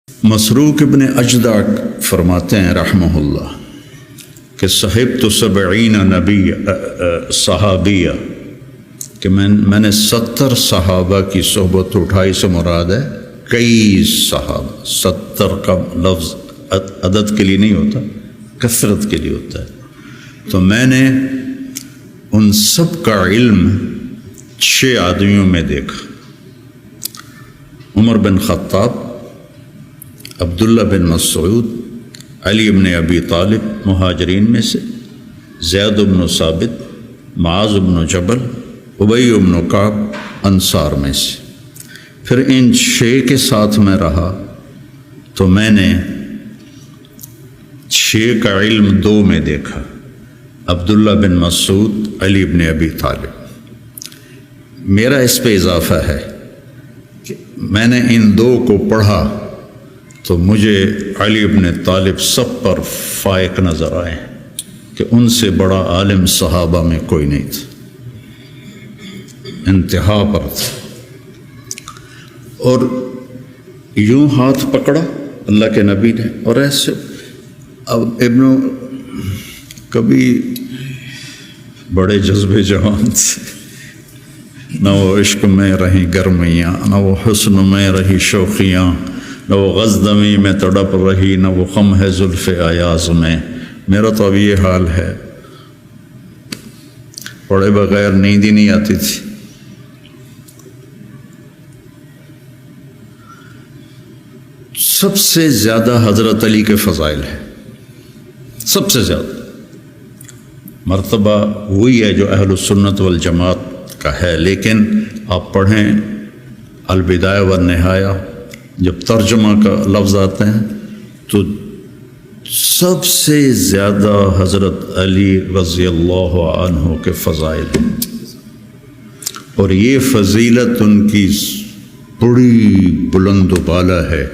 مسروق ابن اجدع فرماتے ہیں رحمہ اللہ کہ صحبت 70 نبی صحابیہ کہ میں نے 70 صحابہ کی صحبت اٹھائی سے مراد ہے کئی صحابہ. 70 کا لفظ عدد کے لیے نہیں ہوتا، کثرت کے لیے ہوتا ہے. تو میں نے ان سب کا علم 6 آدمیوں میں دیکھا. عمر بن خطاب، عبداللہ بن مسعود، علی بن ابی طالب مہاجرین میں سے، زید بن ثابت، معاذ بن جبل، ابی بن کعب انصار میں سے. پھر ان 6 کے ساتھ میں رہا تو میں نے 6 کا علم 2 میں دیکھا، عبداللہ بن مسعود، علی بن ابی طالب. میرا اس پہ اضافہ ہے کہ میں نے ان 2 کو پڑھا تو مجھے علی بن طالب سب پر فائق نظر آئے کہ ان سے بڑا عالم صحابہ میں کوئی نہیں تھا، انتہا پر تھا. اور یوں ہاتھ پکڑا اللہ کے نبی نے، اور ایسے اب کبھی بڑے جذبے جوان تھے، نہ وہ عشق میں رہی گرمیاں، نہ وہ حسن میں رہی شوخیاں، نہ وہ غزدمی میں تڑپ رہی، نہ وہ خم ہے زلف ایاز میں. میرا تو اب یہ حال ہے، پڑھے بغیر نیند ہی نہیں آتی تھی. سب سے زیادہ حضرت علی کے فضائل ہیں، سب سے زیادہ مرتبہ وہی ہے جو اہل السنت والجماعت کا ہے. لیکن آپ پڑھیں البدایہ والنہایہ، جب ترجمہ کا لفظ آتے ہیں تو سب سے زیادہ حضرت علی رضی اللہ عنہ کے فضائل ہیں. اور یہ فضیلت ان کی بڑی بلند و بالا ہے.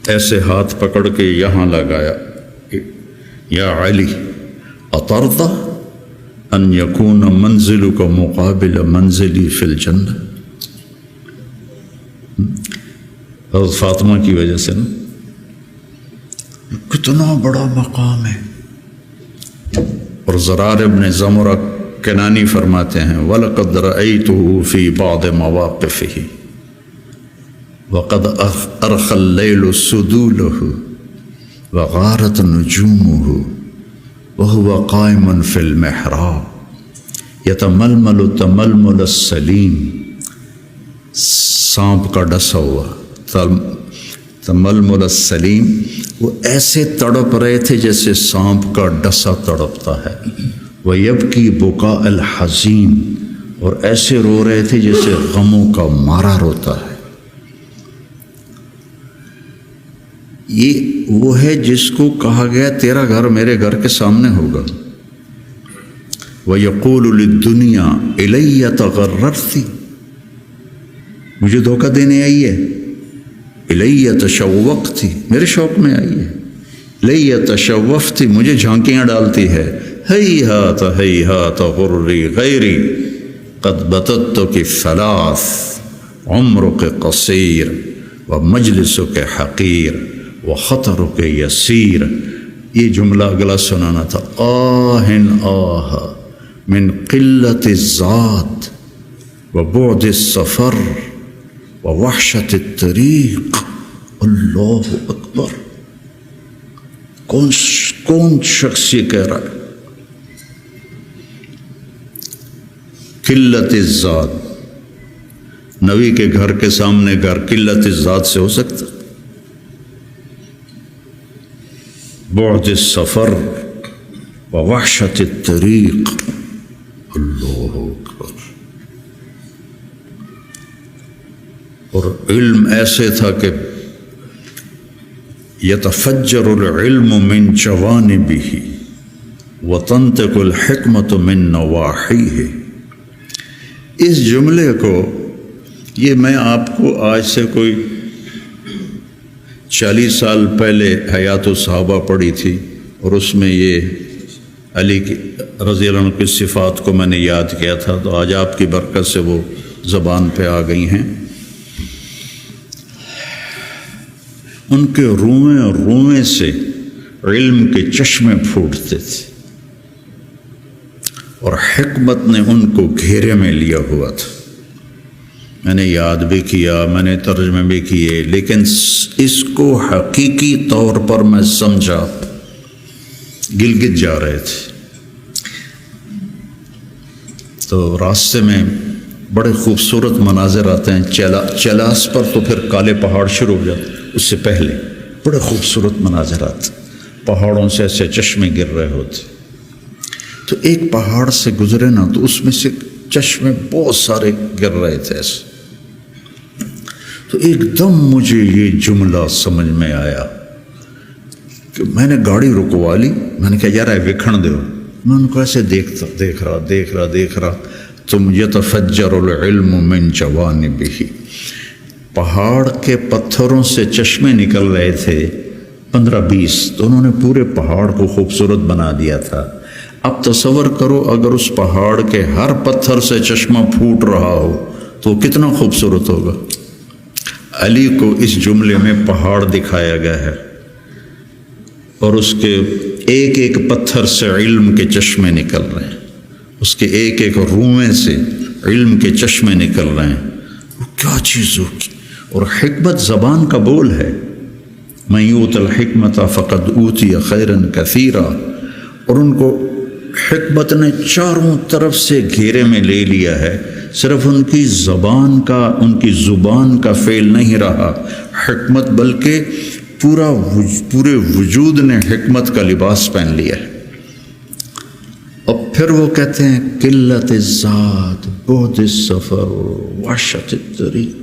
ایسے ہاتھ پکڑ کے یہاں لگایا، یا علی اطرضى ان یکون منزلک مقابل منزلی فی الجنہ. حضرت فاطمہ کی وجہ سے نا کتنا بڑا مقام ہے. اور زرار ابن زمرہ کنانی فرماتے ہیں وَلَقَدْ رَأَيْتُهُ فِي بَعْضِ مَوَاقِفِهِ وَقَدْ أَرْخَى اللَّيْلُ سُدُولَهُ وَغَارَتْ نُجُومُهُ وَهُوَ قَائِمٌ فِي الْمِحْرَابِ يَتَمَلْمَلُ تَمَلْمُلَ السَّلِيمِ. سانپ کا ڈسا ہوا تململ السلیم، وہ ایسے تڑپ رہے تھے جیسے سانپ کا ڈسا تڑپتا ہے. وَيَبْكِي بُكَاءَ الْحَزِينِ، اور ایسے رو رہے تھے جیسے غموں کا مارا روتا ہے. یہ وہ ہے جس کو کہا گیا تیرا گھر میرے گھر کے سامنے ہوگا. وَيَقُولُ لِلدُّنْيَا إِلَيَّ تَغَرَّرْتِ، مجھے دھوکہ دینے آئی ہے. الیہ تشوقتی، میرے شوق میں آئی ہے. الیہ تشوفتی، مجھے جھانکیاں ڈالتی ہے. ہیہات غری غیری قد بتتک ثلاث عمرک قصیر ومجلسک حقیر وخطرک یسیر. یہ جملہ اگلا سنانا تھا. آہن آہ من قلت الذات وبعد السفر ووحشت الطریق. اللہ اکبر. کون شخص یہ کہہ رہا ہے؟ قلت الذات، نبی کے گھر کے سامنے گھر قلت الذات سے ہو سکتا؟ بعد السفر ووحشت الطریق. اللہ اکبر. اور علم ایسے تھا کہ یتفجر العلم من جوانبہ وتنطق الحکمت من نواحیہ. اس جملے کو یہ میں آپ کو آج سے کوئی 40 سال پہلے حیات الصحابہ پڑھی تھی، اور اس میں یہ علی کی رضی اللہ عنہ کی صفات کو میں نے یاد کیا تھا. تو آج آپ کی برکت سے وہ زبان پہ آ گئی ہیں. ان کے روئیں روئیں سے علم کے چشمے پھوٹتے تھے، اور حکمت نے ان کو گھیرے میں لیا ہوا تھا۔ میں نے یاد بھی کیا، میں نے ترجمے بھی کیے، لیکن اس کو حقیقی طور پر میں سمجھا، گلگت جا رہے تھے تو راستے میں بڑے خوبصورت مناظر آتے ہیں، چلاس پر تو پھر کالے پہاڑ شروع ہو جاتے، اس سے پہلے بڑے خوبصورت مناظر آتے، پہاڑوں سے ایسے چشمے گر رہے ہوتے۔ تو ایک پہاڑ سے گزرے نا تو اس میں سے چشمے بہت سارے گر رہے تھے ایسے، تو ایک دم مجھے یہ جملہ سمجھ میں آیا کہ میں نے گاڑی رکوا لی، میں نے کہا یار وکھن دو، میں ان کو ایسے دیکھ رہا تم یتفجر العلم من جوانبہ، پہاڑ کے پتھروں سے چشمے نکل رہے تھے 15-20، تو انہوں نے پورے پہاڑ کو خوبصورت بنا دیا تھا۔ اب تصور کرو اگر اس پہاڑ کے ہر پتھر سے چشمہ پھوٹ رہا ہو تو کتنا خوبصورت ہوگا۔ علی کو اس جملے میں پہاڑ دکھایا گیا ہے، اور اس کے ایک ایک پتھر سے علم کے چشمے نکل رہے ہیں، اس کے ایک ایک روئیں سے علم کے چشمے نکل رہے ہیں۔ وہ کیا چیز ہوگی؟ اور حکمت زبان کا بول ہے، من یؤت الحکمت فقد اوتی خیرا کثیرا، اور ان کو حکمت نے چاروں طرف سے گھیرے میں لے لیا ہے۔ صرف ان کی زبان کا فعل نہیں رہا حکمت، بلکہ پورے وجود نے حکمت کا لباس پہن لیا ہے۔ اور پھر وہ کہتے ہیں قلت الزاد بعد السفر وحشت الطریق،